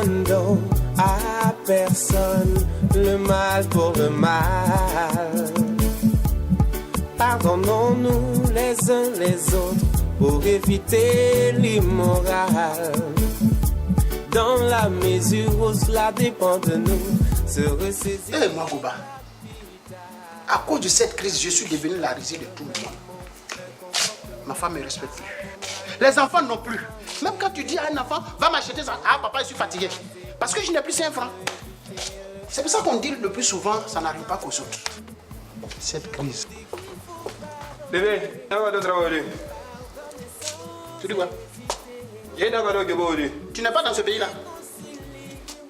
demandons à personne le mal pour le mal. Pardonnons-nous les uns les autres pour éviter l'immoral. Dans la mesure où cela dépend de nous, se ressaisir. Eh, moi, Goba, à cause de cette crise, je suis devenu la risée de tout le monde. Ma femme ne me respecte plus. Les enfants non plus. Même quand tu dis à un enfant, va m'acheter ça. Ah, papa, je suis fatigué. Parce que je n'ai plus 5 francs. C'est pour ça qu'on dit le plus souvent, ça n'arrive pas qu'aux autres. Cette crise. Bébé, on va travailler. Tu dis quoi? Tu n'es pas dans ce pays-là.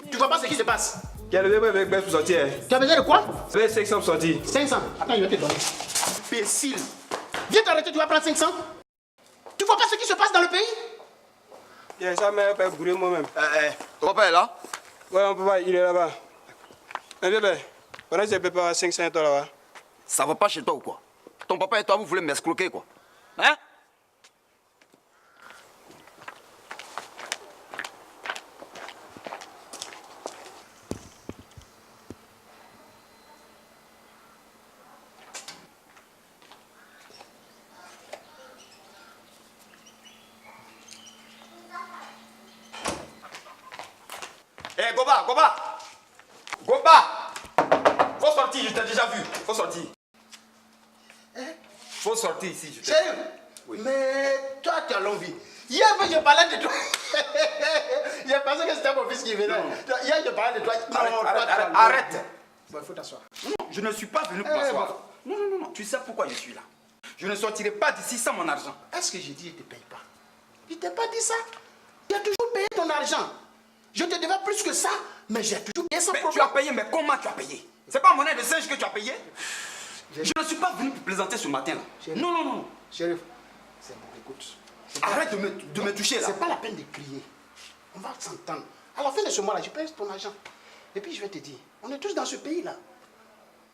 Tu vois pas ce qui se passe? Quel bébé avec bébé pour sortir? Tu as besoin de quoi? Bébé 500 pour sortir. 500. Attends, je vais te donner. Imbécile. Viens t'arrêter, tu vas prendre 500. Tu vois pas ce qui se passe dans le pays? Ça m'a fait brûler moi-même. Ton papa est là? Ouais, mon papa, il est là-bas. Mais bébé, pendant que je prépare 500 $ là-bas. Ça va pas chez toi ou quoi? Ton papa et toi, vous voulez m'escroquer quoi? Hein? Eh, Goba! Faut sortir, je t'ai déjà vu. Faut sortir. Faut sortir ici, je t'ai Sérieux? Oui. Mais toi, tu as l'envie. Hier, je parlais de toi. J'ai pensé que c'était mon fils qui venait. Hier, je parlais de toi. Arrête. Bon, il faut t'asseoir. Non, je ne suis pas venu pour m'asseoir. Non. Tu sais pourquoi je suis là. Je ne sortirai pas d'ici sans mon argent. Est-ce que j'ai dit je ne te paye pas? Je ne t'ai pas dit ça. Tu as toujours payé ton argent. Je te devais plus que ça, mais j'ai toujours payé sans problème. Tu as payé, mais comment tu as payé? C'est pas monnaie de singe que tu as payé? Je ne suis pas venu pour plaisanter ce matin-là. Non. Chérif, c'est bon, écoute. Arrête de me toucher là. C'est pas la peine de crier. On va s'entendre. À la fin de ce mois-là, je paye ton argent. Et puis je vais te dire, on est tous dans ce pays-là.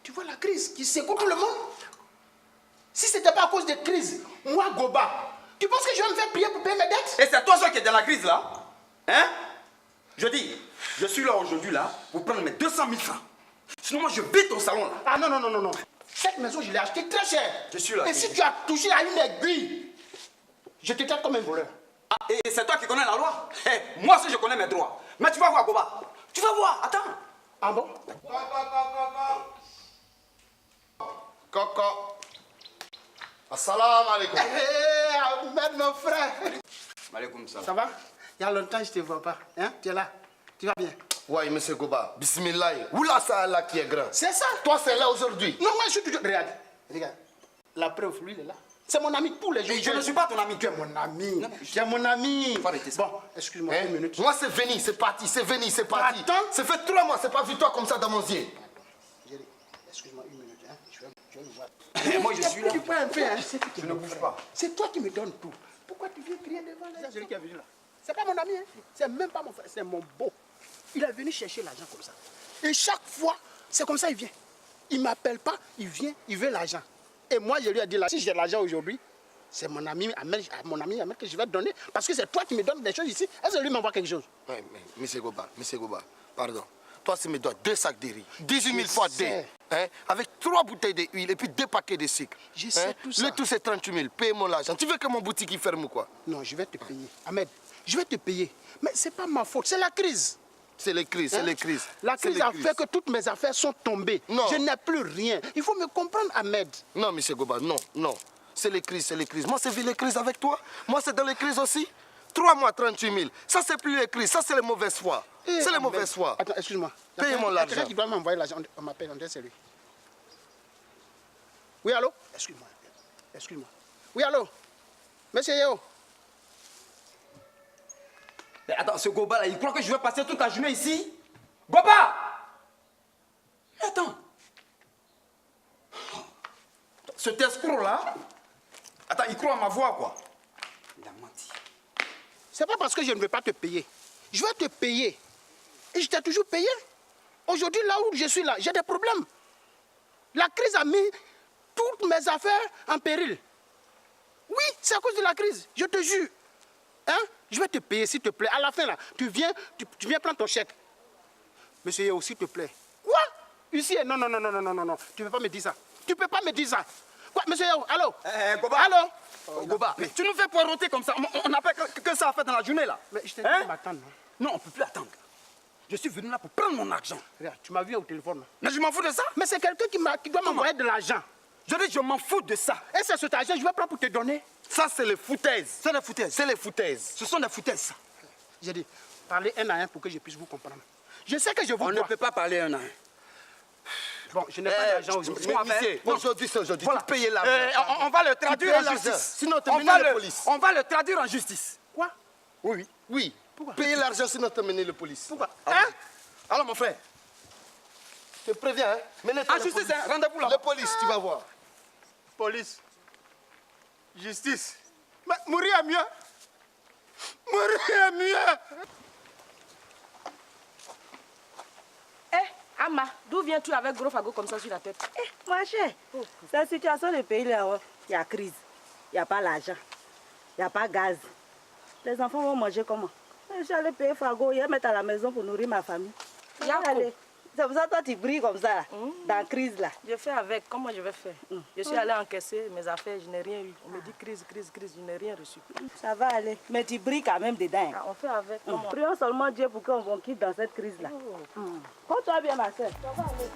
Tu vois la crise qui secoue tout le monde? Si ce n'était pas à cause de crise, moi, Goba, tu penses que je vais me faire prier pour payer mes dettes? Et c'est toi seul qui est dans la crise là? Hein? Je dis, je suis là aujourd'hui là pour prendre mes 200 000 francs. Sinon moi je bite au salon là. Ah non. Cette maison, je l'ai achetée très cher. Je suis là. Et si tu as touché à une aiguille, je te traite comme un voleur. Ah, et c'est toi qui connais la loi? Moi aussi je connais mes droits. Mais tu vas voir, Goba. Tu vas voir, attends. Ah bon? Coco. Assalamu alaikum. Ahmed, mon frère. Malikum salam. Ça va? Il y a longtemps que je ne te vois pas. Hein? Tu es là? Tu vas bien? Oui, monsieur Goba. Bismillah. Oula, ça là qui est grand. C'est ça. Toi, c'est là aujourd'hui. Non, moi, je suis toujours... Regarde. La preuve, lui, il est là. C'est mon ami tous les jours. Je ne suis pas ton ami. Tu es mon ami. Tu es mon ami. Faut arrêter ça. Bon, excuse-moi, une minute. Moi, c'est venu, c'est parti, c'est venu, c'est parti. Attends. Ça fait 3 mois, c'est pas vu toi comme ça dans mon yeux. Excuse-moi, une minute. Hein. Je vais me voir. Moi, je suis là. Tu prends un peu, hein. Je ne bouge pas. C'est toi qui me donnes tout. Pourquoi tu viens crier devant les gens? C'est celui qui est venu là. C'est pas mon ami, hein. C'est même pas mon frère, c'est mon beau. Il est venu chercher l'argent comme ça. Et chaque fois, c'est comme ça il vient. Il ne m'appelle pas, il vient, il veut l'argent. Et moi, je lui ai dit, là, si j'ai l'argent aujourd'hui, c'est mon ami Ahmed que je vais te donner. Parce que c'est toi qui me donnes des choses ici. Est-ce que lui m'envoie quelque chose? Oui, mais monsieur Goba, pardon. Toi, tu me dois 2 sacs de riz, 18 000 fois 2, hein, avec 3 bouteilles d'huile et puis 2 paquets de sucre. Je sais tout ça. Le tout, c'est 38 000. Paye-moi l'argent. Tu veux que mon boutique il ferme ou quoi? Non, je vais te payer. Ahmed, je vais te payer. Mais ce n'est pas ma faute, c'est la crise. C'est les crises, c'est les crises. La crise a fait que toutes mes affaires sont tombées. Non. Je n'ai plus rien. Il faut me comprendre, Ahmed. Non, monsieur Goba, non. C'est les crises, c'est les crises. Moi, c'est vu les crises avec toi. Moi, c'est dans les crises aussi. 3 mois, 38 000. Ça, c'est plus les crises. Ça, c'est les mauvaises foi. C'est les mauvaises foi. Attends, excuse-moi. Payez-moi l'argent. Quelqu'un qui doit m'envoyer l'argent. On m'appelle, on dit c'est lui. Oui, allô? Excuse-moi. Oui, allô? Monsieur Yeo. Mais attends, ce Goba là, il croit que je vais passer toute la journée ici? Goba! Attends. Cet escroc là, attends, il croit à ma voix quoi? Il a menti. C'est pas parce que je ne veux pas te payer. Je vais te payer. Et je t'ai toujours payé. Aujourd'hui, là où je suis là, j'ai des problèmes. La crise a mis toutes mes affaires en péril. Oui, c'est à cause de la crise, je te jure. Hein? Je vais te payer, s'il te plaît. À la fin, là, tu viens prendre ton chèque. Monsieur Yao, s'il te plaît. Quoi? Ici, non. Tu ne peux pas me dire ça. Tu ne peux pas me dire ça. Quoi, monsieur Yao, allô? Goba. Allô? Goba, tu nous fais poireauter comme ça. On n'a pas que ça à faire dans la journée, là. Mais je t'ai dit de m'attendre. Non, on ne peut plus attendre. Je suis venu là pour prendre mon argent. Regarde, tu m'as vu au téléphone. Là. Mais je m'en fous de ça. Mais c'est quelqu'un qui doit m'envoyer de l'argent. Je dis, je m'en fous de ça. Et c'est cet argent, je vais prendre pour te donner. Ça, c'est les foutaises. C'est des foutaises. C'est les foutaises. Ce sont des foutaises, ça. J'ai dit, parlez un à un pour que je puisse vous comprendre. Je sais que je vous On dois. ne peut pas parler un à un. Bon, je n'ai pas d'argent aujourd'hui. Monsieur, aujourd'hui, c'est aujourd'hui. Voilà. Tu payes l'argent. On va le traduire en l'argent. justice. Sinon, on te On mène va la le- police. On va le traduire en justice. Quoi? Oui. Oui. Pourquoi? Payez l'argent, sinon, te mener la police. Pourquoi? Hein? Alors, mon frère. Je te préviens, hein. Menez-toi En la justice, police. hein, rendez-vous là. La police, tu vas voir. Police. Justice. Mais mourir est mieux. Mourir est mieux. Ama, d'où viens-tu avec gros fagot comme ça sur la tête? Ma chère, la situation du pays, là, il y a crise. Il n'y a pas l'argent. Il n'y a pas gaz. Les enfants vont manger comment? Je suis allée payer Fago, je vais mettre à la maison pour nourrir ma famille. Allez. C'est pour ça que toi, tu brilles comme ça, là, dans la crise. Là. Je fais avec, comment je vais faire? Je suis allée encaisser mes affaires, je n'ai rien eu. On me dit crise, je n'ai rien reçu. Ça va aller. Mais tu brilles quand même dedans. Ah, on fait avec, comment? Prions seulement Dieu pour qu'on quitte dans cette crise-là. Compte-toi bien, ma soeur. Ça va aller.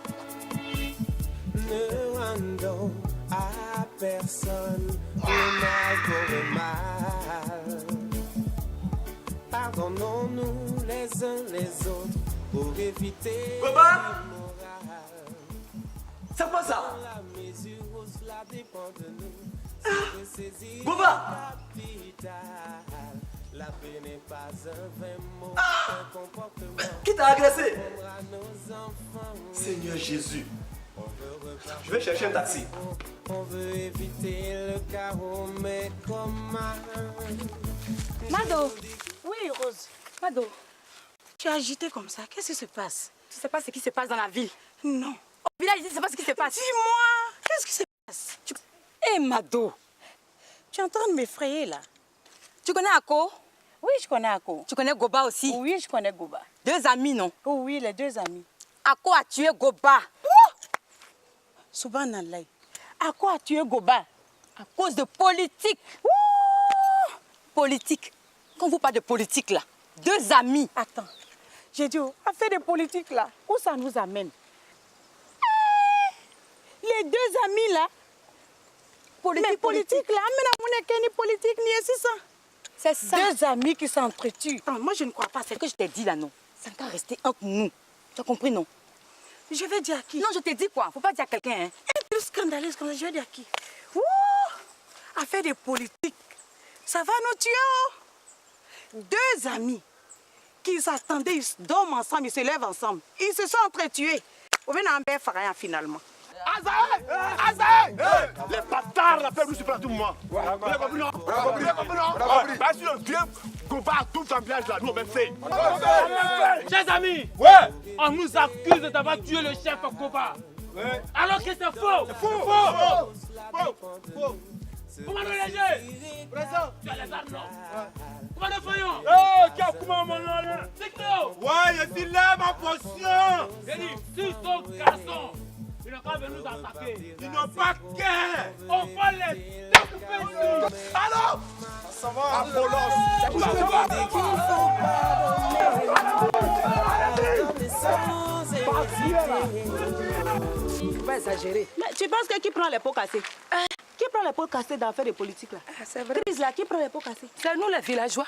Ne rendons à personne le mal pour le mal. Pardonnons-nous les uns les autres pour éviter Goba! l'immoral. C'est quoi ça? La mesure où cela dépend de nous, c'est de saisir Goba! capital. La paix n'est pas un vain mot, un comportement Qui t'a agressé? pour à nos enfants. Seigneur Jésus. On veut repartir. Je vais chercher un taxi. On veut éviter le chaos, mais comment? Mado! Oui, Rose. Mado, tu es agitée comme ça. Qu'est-ce qui se passe? Tu ne sais pas ce qui se passe dans la ville? Non. Au village, tu ne sais pas ce qui se passe? Dis-moi, qu'est-ce qui se passe? Hé, Mado, tu es en train de m'effrayer là. Tu connais Ako? Oui, je connais Ako. Tu connais Goba aussi? Oui, je connais Goba. Deux amis, non? Oh, oui, les deux amis. Ako a tué Goba. Subhanallah. Ako a tué Goba. À cause de politique. Politique. Quand vous parlez de politique là, deux amis. Attends. J'ai dit, affaire de politique là, où ça nous amène? Les deux amis là, mais politique là, amène ni politique ni c'est ça. C'est ça. Deux amis qui s'entretuent. Non, moi je ne crois pas. C'est ce que je t'ai dit là, non. Ça ne va rester entre nous. Tu as compris, non? Je vais dire à qui? Non, je t'ai dit quoi? Faut pas dire à quelqu'un, hein. Un truc scandaleux comme ça, je vais dire à qui? Affaire de politique. Ça va nous tuer, oh. Deux amis qui s'attendaient, ils dorment ensemble, ils se lèvent ensemble. Ils se sont entretués. On vient en faire rien finalement. Azaï! Azaï! Les bâtards là, fais-nous super tout le monde. Vous avez compris, non? Vous avez compris, non? Parce que le vieux Goba tout en village là, nous on met fait. Chers amis, on nous accuse d'avoir tué le chef Goba. Alors que c'est faux. C'est faux. Comment nous léger? Présent. Tu as les armes, non? Comment nous faisons? Qui a coupé mon nom là? C'est nous. Ouais, je suis là, ma potion. J'ai dit, s'ils sont garçons, ils n'ont pas venu nous attaquer. Ils n'ont pas qu'un. On va les découper ici. Alors? Ça va, Apollos. Dès qu'il faut Faut pas exagérer. Mais tu penses que qui prend les pots cassés? Qui prend les pots cassés dans l'affaire de politique là? C'est vrai. Crise là, qui prend les pots cassés? C'est nous les villageois.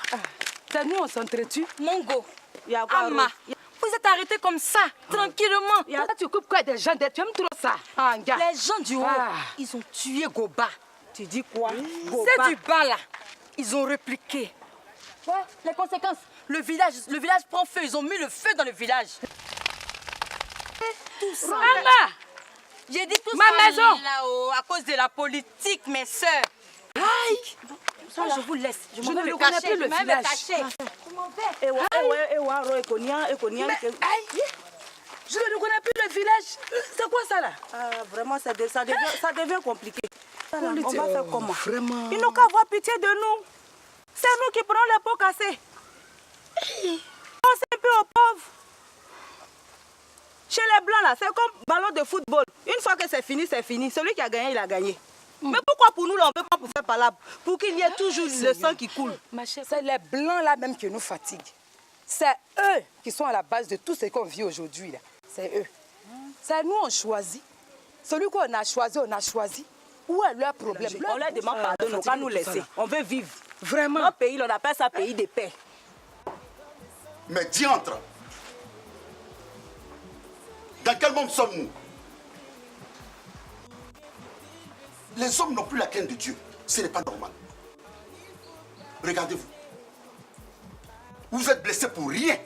C'est nous, on s'entretue. Mongo, Il y a quoi, Ama, Rose? vous êtes arrêtés comme ça, tranquillement. Toi, tu occupes quoi des gens? Tu aimes trop ça. gars. Les gens du haut, Ah. ils ont tué Goba. Tu dis quoi? C'est du bas là. Ils ont répliqué. Ouais, les conséquences. Le village prend feu. Ils ont mis le feu dans le village. Tout ça. Ama, j'ai dit tout Ma ça maison. là-haut à cause de la politique, mes sœurs. Aïe. Ça, je vous laisse. Je ne vais me reconnais cacher. plus le Je vais me village. cacher. Je Je ne reconnais plus le village. C'est quoi ça là? vraiment, ça devient compliqué. On va Politique. faire comment? Vraiment. Ils n'ont qu'à avoir pitié de nous. C'est nous qui prenons les pots cassés. On c'est un peu aux pauvres. Chez les blancs là, c'est comme ballon de football. Une fois que c'est fini, c'est fini. Celui qui a gagné, il a gagné. Mais pourquoi pour nous là, on ne peut pas pour faire palabre? Pour qu'il y ait toujours le sang qui coule. C'est les blancs là même qui nous fatiguent. C'est eux qui sont à la base de tout ce qu'on vit aujourd'hui là. C'est eux. C'est nous on choisit. Celui qu'on a choisi. Où est leur problème? On leur demande pardon, on va nous laisser. On veut vivre. Vraiment. Notre pays, on appelle ça pays de paix. Mais diantre! Dans quel monde sommes-nous? Les hommes n'ont plus la crainte de Dieu. Ce n'est pas normal. Regardez-vous. Vous êtes blessés pour rien.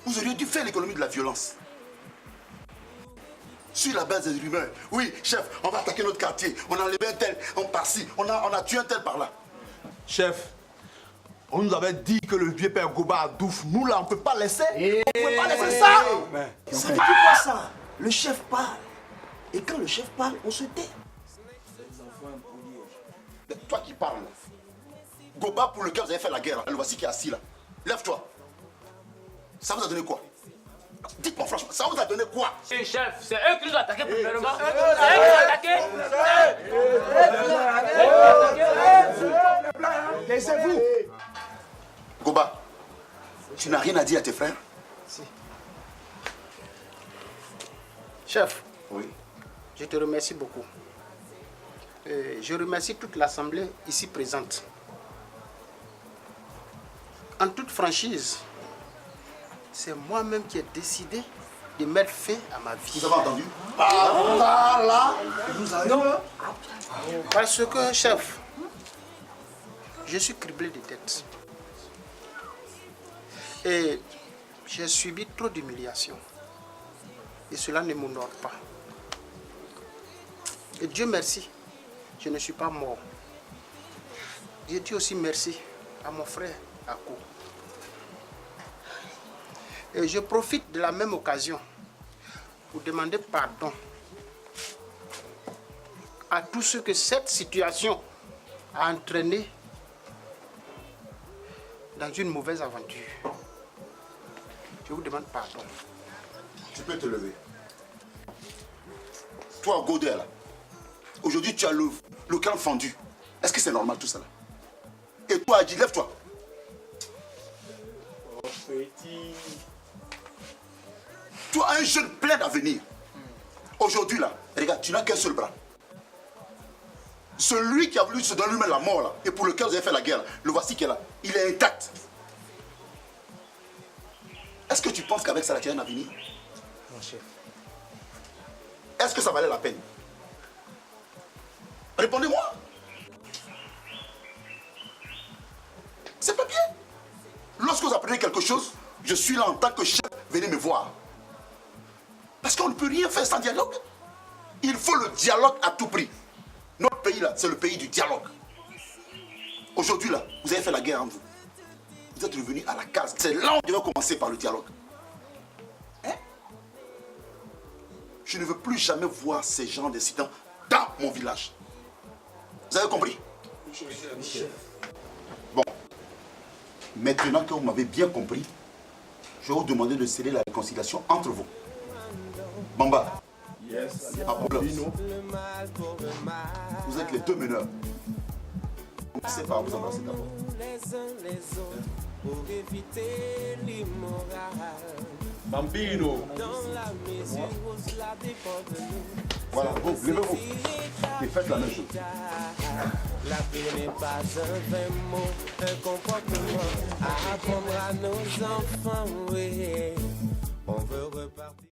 Vous auriez dû faire l'économie de la violence. Sur la base des rumeurs. Oui, chef, on va attaquer notre quartier. On a enlevé un tel, on par-ci. On a tué un tel par-là. Chef, on nous avait dit que le vieux père Goba a douf. Nous là, on ne peut pas laisser. On ne peut pas laisser ça. Ça veut dire quoi ça? Le chef parle. Et quand le chef parle, on se tait. Toi qui parles, Goba pour lequel vous avez fait la guerre, le voici qui est assis là. Lève-toi. Ça vous a donné quoi? Dites-moi franchement, ça vous a donné quoi? Et chef, c'est eux qui nous ont attaqués premièrement. C'est eux qui nous ont attaqués. Laissez-vous. Goba, tu n'as rien à dire à tes frères? Si. Chef. Oui. Je te remercie beaucoup. Je remercie toute l'Assemblée ici présente. En toute franchise, c'est moi-même qui ai décidé de mettre fin à ma vie. Vous avez entendu? Parce que, chef, je suis criblé de dettes. Et j'ai subi trop d'humiliations. Et cela ne m'honore pas. Et Dieu merci, je ne suis pas mort. Je dis aussi merci à mon frère Ako. Et je profite de la même occasion pour demander pardon à tous ceux que cette situation a entraîné dans une mauvaise aventure. Je vous demande pardon. Tu peux te lever. Toi, Godet, là, aujourd'hui tu as le crâne fendu. Est-ce que c'est normal tout ça là? Et toi, Adi, lève-toi. Oh, petit. Toi, un jeune plein d'avenir. Aujourd'hui là, regarde, tu n'as qu'un seul bras. Celui qui a voulu se donner lui-même la mort là, et pour lequel vous avez fait la guerre, le voici qui est là. Il est intact. Est-ce que tu penses qu'avec ça, tu as un avenir? Mon chef. Est-ce que ça valait la peine? Répondez-moi. C'est pas bien. Lorsque vous apprenez quelque chose, je suis là en tant que chef, venez me voir. Parce qu'on ne peut rien faire sans dialogue. Il faut le dialogue à tout prix. Notre pays là, c'est le pays du dialogue. Aujourd'hui là, vous avez fait la guerre en vous. Vous êtes revenus à la case. C'est là où on devait commencer par le dialogue. Hein? Je ne veux plus jamais voir ces genres d'incidents dans mon village. Vous avez compris? Bon. Maintenant que vous m'avez bien compris, je vais vous demander de sceller la réconciliation entre vous. Bamba. Yes. Apollos. Vous êtes les deux meneurs. Commencez par vous embrasser d'abord. Pour éviter l'immoral. Bambino. Dans la mesure où cela dépend de nous. Voilà, vous, levez-vous. Et faites la même chose. La vie n'est pas un vain mot, un comportement à apprendre à nos enfants, oui. On veut repartir.